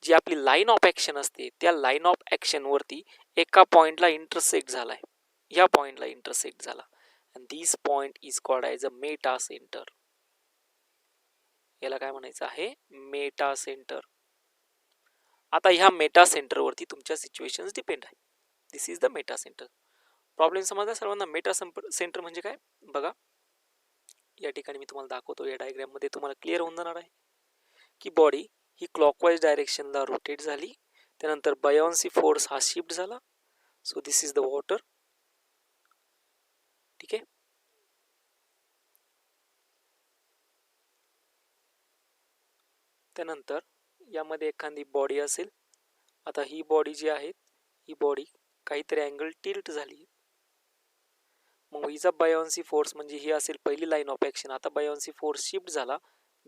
जी आपली लाईन ऑफ ॲक्शन असते त्या लाईन ऑफ ॲक्शनवरती एका पॉईंटला इंटरसेक्ट झालाय, या पॉईंटला इंटरसेक्ट झाला, and this point is called as a meta center. याला काय म्हणायचं आहे, मेटा सेंटर. आता ह्या मेटा सेंटर वरती तुमच्या सिच्युएशन्स डिपेंड आहे. This is the metacentre. Problem समजला सर्वांना? मेटा सेंटर म्हणजे काय बघा, या ठिकाणी मी तुम्हाला दाखवतो, या डायग्राम मध्ये तुम्हाला क्लिअर होऊन जाणार आहे की बॉडी ही क्लॉकवाईज डायरेक्शनला रोटेट झाली, त्यानंतर बायोन्सी फोर्स हा शिफ्ट झाला. So this is the water. ठीक आहे. त्यानंतर यामध्ये एखादी बॉडी असेल. आता ही बॉडी जी आहे ही बॉडी काहीतरी अँगल टिल्ट झाली, मग हिचा बायोन्सी फोर्स म्हणजे ही असेल पहिली लाईन ऑफ ॲक्शन. आता बायोन्सी फोर्स शिफ्ट झाला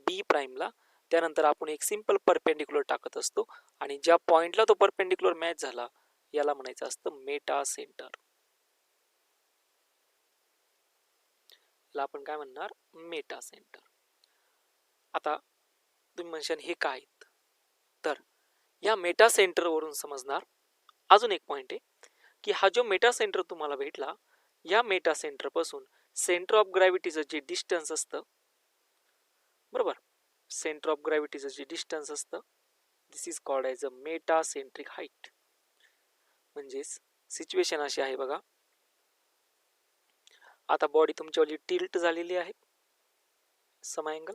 बी प्राईमला, त्यानंतर आपण एक सिंपल परपेंडिक्युलर टाकत असतो आणि ज्या पॉइंटला तो परपेंडिक्युलर मॅच झाला याला म्हणायचं असतं मेटा सेंटर. याला आपण काय म्हणणार, मेटा सेंटर. आता तुम्ही म्हणशाल हे काय, तर या मेटा सेंटर वरून समजणार अजून एक पॉइंट आहे की हा जो मेटा सेंटर तुम्हाला भेटला, या मेटा सेंटर पासून सेंटर ऑफ ग्रॅव्हिटीचं जे डिस्टन्स असतं, बरोबर, सेंटर ऑफ ग्रॅव्हिटीचं जे डिस्टन्स असतं, this is called as a metacentric height. म्हणजेच सिच्युएशन अशी आहे बघा, आता बॉडी तुमच्यावाली टिल्ट झालेली आहे सम अँगल.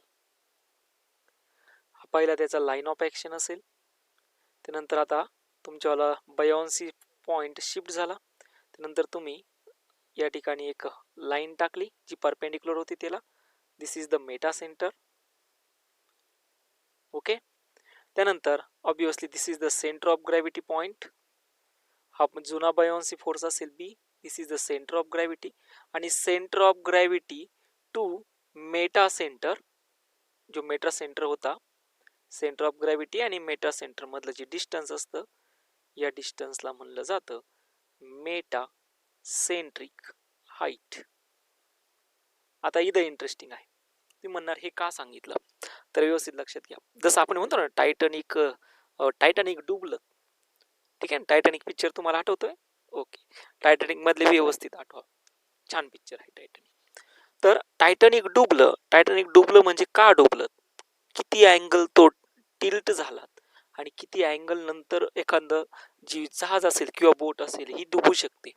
हा पहिला त्याचा लाईन ऑफ ॲक्शन असेल, त्यानंतर आता तुमच्यावाला बायोन्सी पॉइंट शिफ्ट झाला, त्यानंतर तुम्ही या ठिकाणी एक लाईन टाकली जी परपेंडिक्युलर होती त्याला. This is the metacentre. Okay. त्यानंतर obviously this is the centre of gravity point. हा जुना बायोन्सी फोर्स असेल B. This is the centre of gravity, आणि centre of gravity to metacentre, जो metacentre होता, centre of gravity आणि metacentre मधलं जे डिस्टन्स असतं, या डिस्टन्सला म्हणलं जातं मेटा सेंट्रिक हाईट. आता इथं इंटरेस्टिंग आहे, तुम्ही म्हणणार हे का सांगितलं, तर व्यवस्थित लक्षात घ्या. जसं आपण म्हणतो ना टायटॅनिक डुबलं. ठीक आहे, टायटॅनिक पिक्चर तुम्हाला आठवतोय? ओके, टायटॅनिक मधले व्यवस्थित आठवा, छान पिक्चर आहे टायटॅनिक. तर टायटॅनिक डुबलं म्हणजे का डुबलं, किती अँगल तो टिल्ट झाला आणि किती अँगल नंतर एखादं जी जहाज असेल किंवा बोट असेल ही डुबू शकते.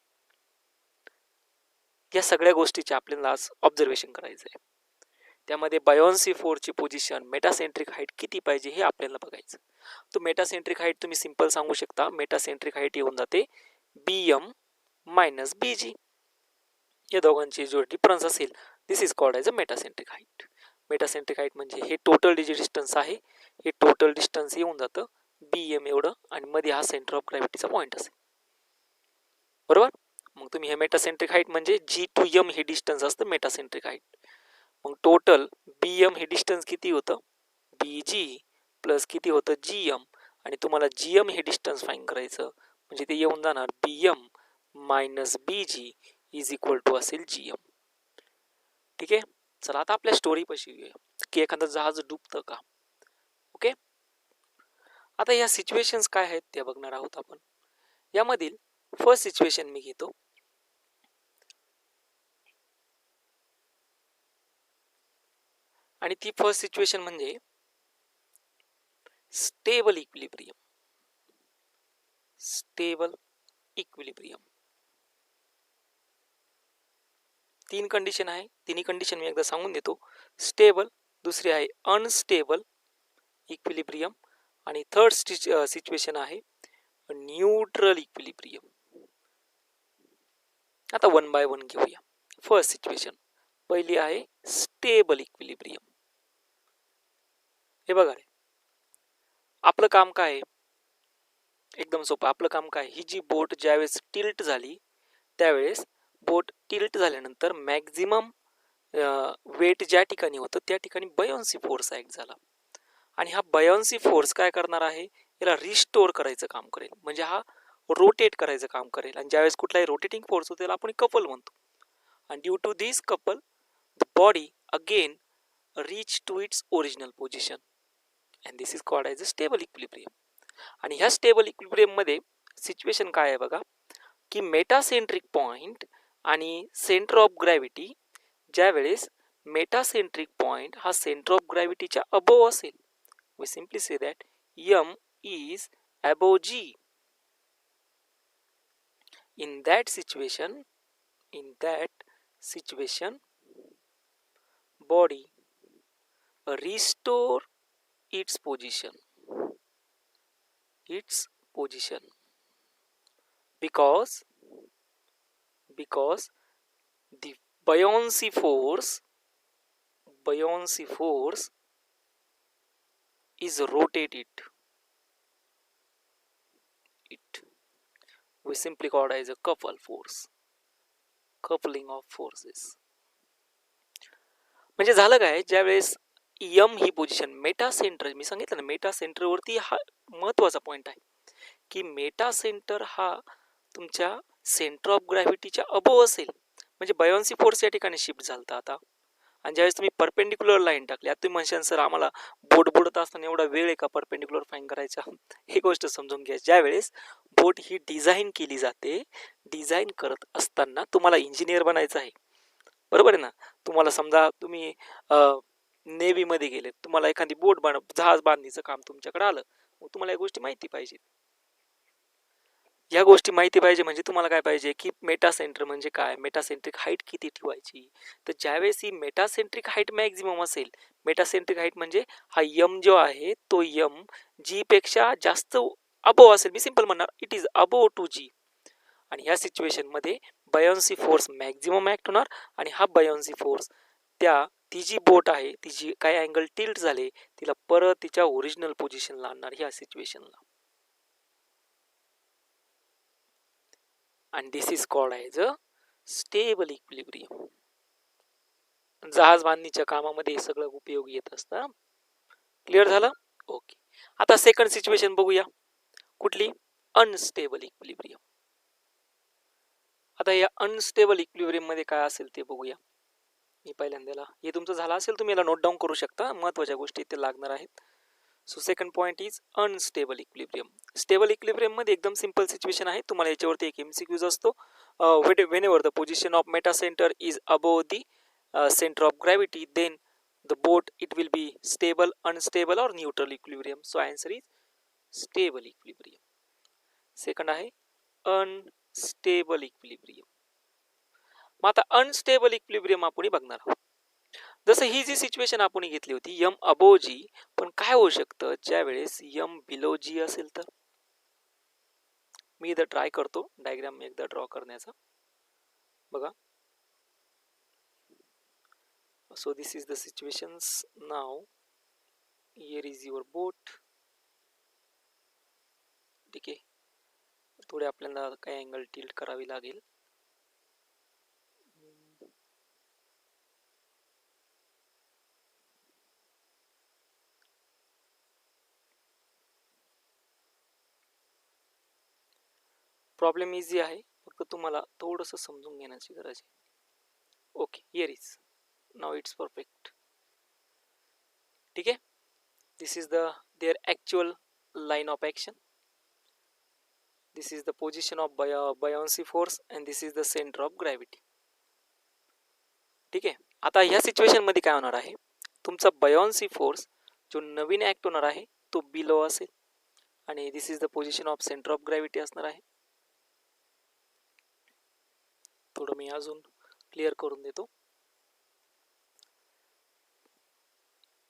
या सगळ्या गोष्टीचे आपल्याला आज ऑब्झर्वेशन करायचं आहे. त्यामध्ये बायोन्सी फोर्सची पोझिशन, मेटासेंट्रिक हाईट किती पाहिजे हे आपल्याला बघायचं. तो मेटासेंट्रिक हाईट तुम्ही सिंपल सांगू शकता, मेटासेंट्रिक हाईट येऊन जाते BM मायनस BG. या दोघांची जो डिफरन्स असेल, this is called as a metacentric height. Metacentric height म्हणजे हे टोटल जे डिस्टन्स आहे, हे टोटल डिस्टन्स येऊन जातं BM एवढं, आणि मध्ये हा सेंटर ऑफ ग्रॅव्हिटीचा पॉईंट असेल, बरोबर. मग तुम्ही हे मेटासेंट्रिक हाईट म्हणजे G to M हे डिस्टन्स असतं मेटासेंट्रिक हाईट. मग टोटल BM हे डिस्टन्स किती होतं, BG प्लस किती होतं GM, आणि तुम्हाला GM हे डिस्टन्स फाईंड करायचं, म्हणजे ते येऊन जाणार BM minus BG is equal to असेल GM. ठीक आहे. चला आता आपल्या स्टोरी पाशी येऊया की एखादं जहाज डुबतं का. ओके. आता या सिच्युएशन्स काय आहेत ते बघणार आहोत आपण. यामधील फर्स्ट सिच्युएशन मी घेतो. आणि ती फर्स्ट सिच्युएशन म्हणजे स्टेबल इक्विलिब्रियम. Stable equilibrium. तीन कंडिशन आहे, तिन्ही कंडिशन मी एकदा सांगून देतो. स्टेबल, दुसरी आहे अनस्टेबल इक्विलिब्रियम, आणि थर्ड सिच्युएशन आहे न्यूट्रल इक्विलिब्रियम. आता वन बाय वन घेऊया. फर्स्ट सिच्युएशन पहिली आहे स्टेबल इक्विलिब्रियम. हे बघा रे, आपलं काम काय आहे, एकदम सोपं. आपलं काम काय, ही जी बोट ज्यावेळेस टिल्ट झाली त्यावेळेस बोट टिल्ट झाल्यानंतर मॅक्झिमम वेट ज्या ठिकाणी होतं त्या ठिकाणी बायोन्सी फोर्स ॲक्ट झाला, आणि हा बायोन्सी फोर्स काय करणार आहे, याला रिस्टोर करायचं काम करेल, म्हणजे हा रोटेट करायचं काम करेल. आणि ज्यावेळेस कुठलाही रोटेटिंग फोर्स होतो त्याला आपण कपल म्हणतो. आणि due to this couple the body again reach to its original position, and this is called as a stable equilibrium. आणि ह्या स्टेबल इक्विलिब्रियम मध्ये सिच्युएशन काय आहे बघा, की मेटासेंट्रिक पॉइंट आणि सेंटर ऑफ ग्रॅव्हिटी, ज्या वेळेस मेटासेंट्रिक पॉइंट हा सेंटर ऑफ ग्रॅव्हिटीच्या अबोव असेल, we simply say that m is above g. In that situation body restore its position because the buoyancy force is rotated it. We simply call it as a coupling of forces. म्हणजे झालं काय, ज्या वेळेस M ही position Meta centre, मी सांगितलं ना Meta centre वरती हा महत्वाचा पॉइंट आहे, की मेटा सेंटर हा तुमच्या सेंटर ऑफ ग्रॅव्हिटीच्या अबोव असेल, म्हणजे बयॉन्सी फोर्स या ठिकाणी शिफ्ट झालता आता. आणि ज्यावेळेस तुम्ही परपेंडिक्युलर लाईन टाकली, आता तुम्ही म्हणशाल सर आम्हाला बोट बुडत असताना एवढा वेळ आहे का परपेंडिक्युलर फाईन करायचा, ही गोष्ट समजून घ्या. ज्या वेळेस बोट ही डिझाईन केली जाते, डिझाईन करत असताना तुम्हाला इंजिनियर बनायचं आहे, बरोबर आहे ना. तुम्हाला समजा तुम्ही नेव्ही मध्ये गेले, तुम्हाला एखादी बोट जहाज बांधणीचं काम तुमच्याकडे आलं, मग तुम्हाला या गोष्टी माहिती पाहिजे. या गोष्टी माहिती पाहिजे म्हणजे तुम्हाला काय पाहिजे, की मेटासेंटर म्हणजे काय, मेटासेंट्रिक हाईट किती ठेवायची. तर ज्यावेळेस ही मेटासेंट्रिक हाईट मॅक्झिमम असेल, मेटासेंट्रिक हाईट म्हणजे हा यम जो आहे तो यम जी पेक्षा जास्त अबोव असेल, मी सिंपल म्हणणार इट इज अबोव टू जी. आणि ह्या सिच्युएशन मध्ये बयॉन्सी फोर्स मॅक्झिमम ऍक्ट होणार, आणि हा बयॉन्सी फोर्स त्या ती जी बोट आहे तिची काही अँगल टिल्ट झाले तिला परत तिच्या ओरिजिनल पोझिशनला आणणार ह्या सिच्युएशनला. and this is called as a stable equilibrium. जहाज बांधणीच्या कामामध्ये सगळं उपयोगी येत असतं. क्लिअर झालं? ओके. आता सेकंड सिच्युएशन बघूया, कुठली, अनस्टेबल इक्विलिब्रियम. आता या अनस्टेबल इक्विलिब्रियम मध्ये काय असेल ते बघूया. मी पहिल्यांदा हे तुमचं झालं असेल तुम्ही याला नोट डाऊन करू शकता, महत्वाच्या गोष्टी इथे लागणार आहेत. So second point is unstable equilibrium. Stable equilibrium मध्ये एकदम सिंपल सिच्युएशन आहे, तुम्हाला याच्यावरती एक एमसीक्यूज असतो. whenever the position of meta center is above the center of gravity, then the boat it will be stable, unstable or neutral equilibrium. So answer is stable equilibrium. Second आहे unstable equilibrium. मग आता unstable equilibrium आपण बघणार आहोत. जसं ही जी situation आपण घेतली होती यम अबोव जी, पण काय होऊ शकतं ज्या वेळेस यम बिलो जी असेल तर. मी इथं ट्राय करतो डायग्राम एकदा ड्रॉ करण्याचा, बघा. So this is the situations now. Here is your boat. ठीक आहे, थोडे आपल्याला काही अँगल टिल्ट करावी लागेल. प्रॉब्लेम इझी आहे, फक्त तुम्हाला थोडंसं समजून घेण्याची गरज आहे. Okay, here is now it's perfect. ठीक आहे, this is their actual line of action. This is the position of buoyancy force and this is the centre of gravity. ठीक आहे, आता ह्या सिच्युएशन मध्ये काय होणार आहे, तुमचा बयॉन्सी फोर्स जो नवीन ऍक्ट होणार आहे तो बिलो असेल, आणि this is the position of centre of gravity असणार आहे. थोडं मी अजून क्लिअर करून देतो,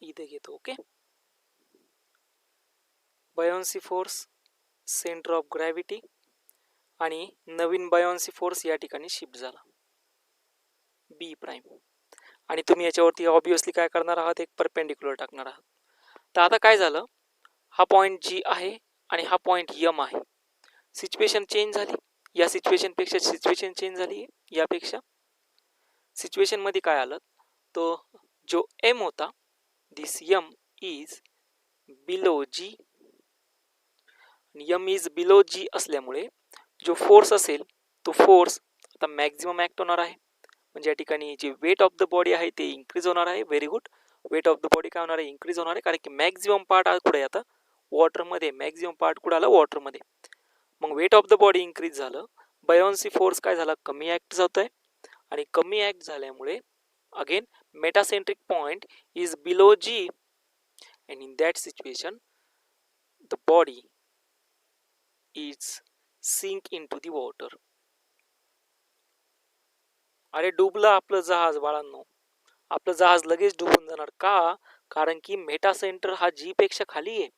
इथे घेतो. Okay, buoyancy force, centre of gravity, आणि नवीन बयॉन्सी फोर्स या ठिकाणी शिफ्ट झाला बी प्राईम, आणि तुम्ही याच्यावरती ऑब्विसली काय करणार आहात, एक परपेंडिक्युलर टाकणार आहात. तर आता काय झालं, हा पॉइंट जी आहे आणि हा पॉइंट यम आहे. सिच्युएशन चेंज झाली, या सिच्युएशन पेक्षा सिच्युएशन चेंज झाली, यापेक्षा सिच्युएशन मध्ये काय आलं, तो जो एम होता this M is below G. M is below G असल्यामुळे जो फोर्स असेल तो फोर्स आता मॅक्झिमम ऍक्ट होणार आहे, म्हणजे या ठिकाणी जे वेट ऑफ द बॉडी आहे ते इन्क्रीज होणार आहे. Very good, weight of the body काय होणार आहे, इन्क्रीज होणार आहे, कारण की मॅक्झिमम पार्ट कुठे आता वॉटरमध्ये, मॅक्झिमम पार्ट कुठं आला वॉटरमध्ये. मग weight of the body increase झालं, बायोन्सी फोर्स काय झाला, कमी ॲक्ट होत आहे, आणि कमी ॲक्ट झाल्यामुळे again metacentric point is below G, and in that situation the body is sink into the water. अरे डुबलं आपलं जहाज बाळांनो, आपलं जहाज लगेच डुबून जाणार का, कारण की मेटा सेंटर हा जी पेक्षा खाली आहे,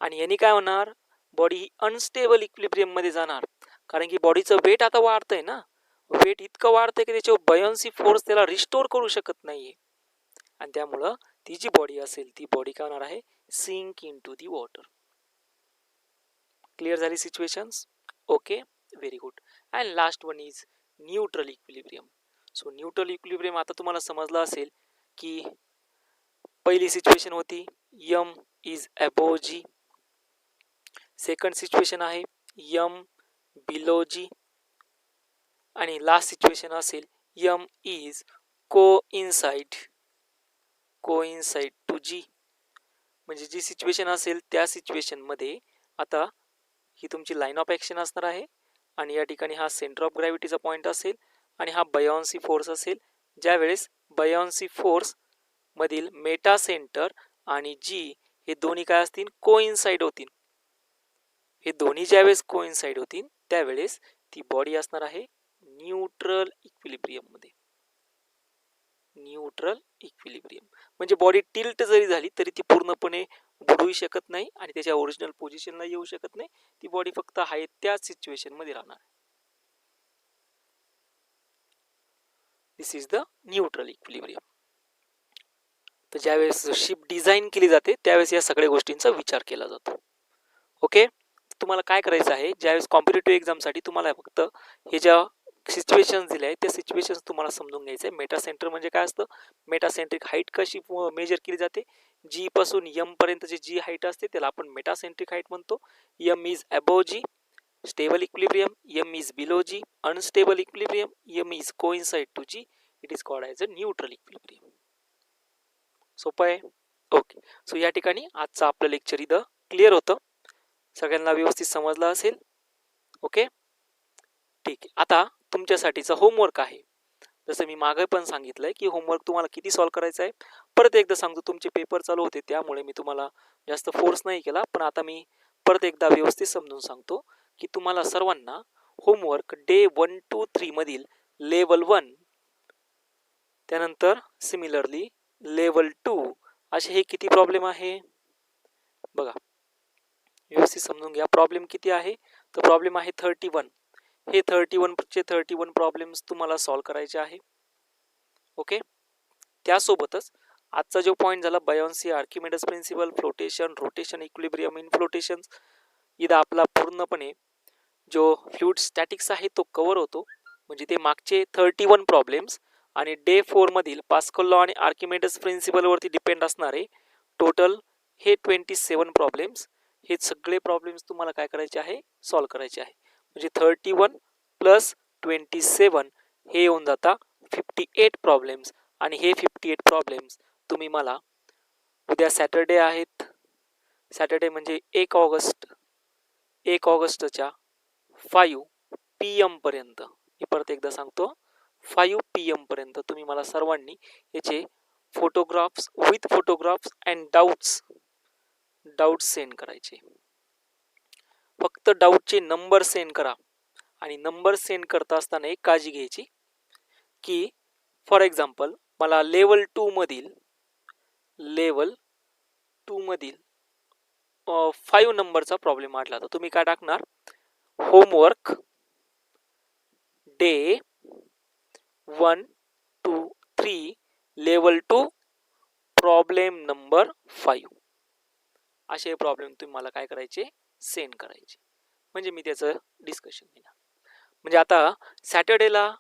आणि यांनी काय होणार, बॉडी ही अनस्टेबल इक्विलिब्रियम मध्ये जाणार, कारण की बॉडीचं वेट आता वाढतंय ना, वेट इतकं वाढतंय की त्याच्यावर बयन्सी फोर्स त्याला रिस्टोर करू शकत नाहीये, आणि त्यामुळं ती जी बॉडी असेल ती बॉडी काय होणार आहे, sink in to the water. Clear झाली situations? Okay, very good. And last one is neutral equilibrium. So neutral equilibrium आता तुम्हाला समजलं असेल की पहिली सिच्युएशन होती M is above G, second situation आहे यम बिलो जी, आणि लास्ट सिच्युएशन असेल M is coincide to G. म्हणजे जी सिच्युएशन असेल त्या सिच्युएशन मध्ये आता ही तुमची लाईन ऑफ ॲक्शन असणार आहे, आणि या ठिकाणी हा सेंटर ऑफ ग्रॅव्हिटीचा पॉईंट असेल, आणि हा बयॉन्सी फोर्स असेल, ज्यावेळेस बयॉन्सी फोर्स मधील मेटा सेंटर आणि जी हे दोन्ही काय असतील, कोइन्साइड होतील. हे दोन्ही ज्यावेळेस कोइन्साइड होतील त्यावेळेस ती बॉडी असणार आहे न्यूट्रल इक्विलिब्रियम मध्ये. न्यूट्रल इक्विलिब्रियम म्हणजे बॉडी टिल्ट जरी झाली तरी ती पूर्णपणे बुडू शकत नाही आणि त्याच्या ओरिजिनल पोझिशनला येऊ शकत नाही, ती बॉडी फक्त आहे त्याच सिच्युएशन मध्ये राहणार. दिस इज द न्यूट्रल इक्विलिब्रियम. तर ज्यावेळेस शिप डिझाईन केली जाते त्यावेळेस या सगळ्या गोष्टींचा विचार केला जातो. ओके, तुम्हाला काय करायचं आहे, ज्यावेळेस कॉम्पिटेटिव्ह एक्झामसाठी तुम्हाला फक्त हे ज्या सिच्युएशन्स दिल्या आहेत त्या सिच्युएशन्स तुम्हाला समजून घ्यायचं आहे. मेटा सेंटर म्हणजे काय असतं, मेटासेंट्रिक हाईट कशी मेजर केली जाते, जी पासून यम पर्यंतची जी हाईट असते त्याला आपण मेटासेंट्रिक हाईट म्हणतो. M is above G, stable equilibrium, M is below G, unstable equilibrium, M is coincide to G, it is called as a neutral equilibrium. सोपं आहे. ओके, सो या ठिकाणी आजचं आपलं लेक्चर इथं क्लिअर होतं, सगळ्यांना व्यवस्थित समजलं असेल. ओके, ठीक आहे. आता तुमच्यासाठीचा होमवर्क आहे. जसं मी मागे पण सांगितलंय की होमवर्क तुम्हाला किती सॉल्व्ह करायचा आहे, परत एकदा सांगतो, तुमचे पेपर चालू होते त्यामुळे मी तुम्हाला जास्त फोर्स नाही केला, पण आता मी परत एकदा व्यवस्थित समजून सांगतो की तुम्हाला सर्वांना होमवर्क डे 1 to 3 मधील लेवल 1, त्यानंतर सिमिलरली लेवल 2 असे हे किती प्रॉब्लेम आहे बघा, व्यवस्थित समजून घ्या. प्रॉब्लेम किती आहे, तर प्रॉब्लेम आहे 31. हे 31 प्रॉब्लेम्स तुम्हाला सॉल्व्ह करायचे आहे. ओके, त्यासोबतच आजचा जो पॉईंट झाला buoyancy, Archimedes principle, flotation, rotation, equilibrium in flotation, इथं आपला पूर्णपणे जो फ्लुइड स्टॅटिक्स आहे तो कव्हर होतो. म्हणजे ते मागचे 31 प्रॉब्लेम्स आणि डे 4 मधील पास्कल लॉ आणि आर्किमिडीज प्रिन्सिपल वरती डिपेंड असणारे टोटल हे 27 प्रॉब्लेम्स, हे सगळे प्रॉब्लेम्स तुम्हाला काय करायचे आहे, सॉल्व्ह करायचे आहे. म्हणजे 31 प्लस 27 हे येऊन जाता 58 प्रॉब्लेम्स, आणि हे 58 प्रॉब्लेम्स तुम्ही मला उद्या सॅटर्डे आहेत, सॅटर्डे म्हणजे 1 ऑगस्टच्या 5 PM पर्यंत, मी परत एकदा सांगतो 5 PM पर्यंत तुम्ही मला सर्वांनी याचे photographs with photographs and doubts send करायचे. फक्त डाऊटचे नंबर सेंड करा, आणि नंबर सेंड करता असताना एक काळजी घ्यायची की फॉर एक्झाम्पल मला लेवल 2 मधील 5 नंबरचा प्रॉब्लेम आढळला, तर तुम्ही काय टाकणार, homework day 1 to 3 level 2 problem number 5, असे प्रॉब्लेम तुम्ही मला काय करायचे, सेंड करायचे, म्हणजे मी त्याचं डिस्कशन घेणार. म्हणजे आता सॅटर्डेला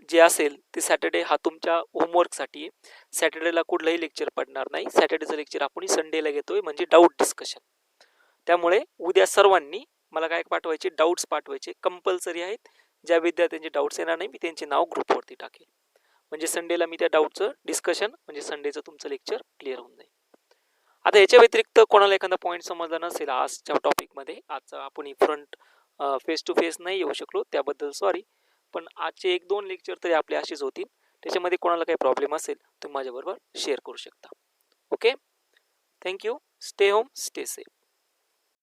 जे असेल ते सॅटर्डे हा तुमच्या होमवर्कसाठी आहे. सॅटर्डेला कुठलंही लेक्चर पडणार नाही, सॅटर्डेचं लेक्चर आपण संडेला घेतोय, म्हणजे डाऊट डिस्कशन. त्यामुळे उद्या सर्वांनी मला काय पाठवायचे, डाऊट्स पाठवायचे, कंपल्सरी आहेत. ज्या विद्यार्थ्यांचे डाऊट्स येणार नाही मी त्यांचे नाव ग्रुपवरती टाकेल, म्हणजे संडेला मी त्या डाऊटचं डिस्कशन, म्हणजे संडेचं तुमचं लेक्चर क्लिअर होऊन जाईल. आता याच्या व्यतिरिक्त कोणाला एखादा पॉईंट समजला नसेल आजच्या टॉपिकमध्ये, आजचा आपण फ्रंट फेस टू फेस नाही येऊ शकलो त्याबद्दल सॉरी, पण आजचे 1-2 लेक्चर तरी आपले असेच होतील. त्याच्यामध्ये कोणाला काही प्रॉब्लेम असेल तुम्ही माझ्याबरोबर शेअर करू शकता. Okay, thank you. Stay home, stay safe.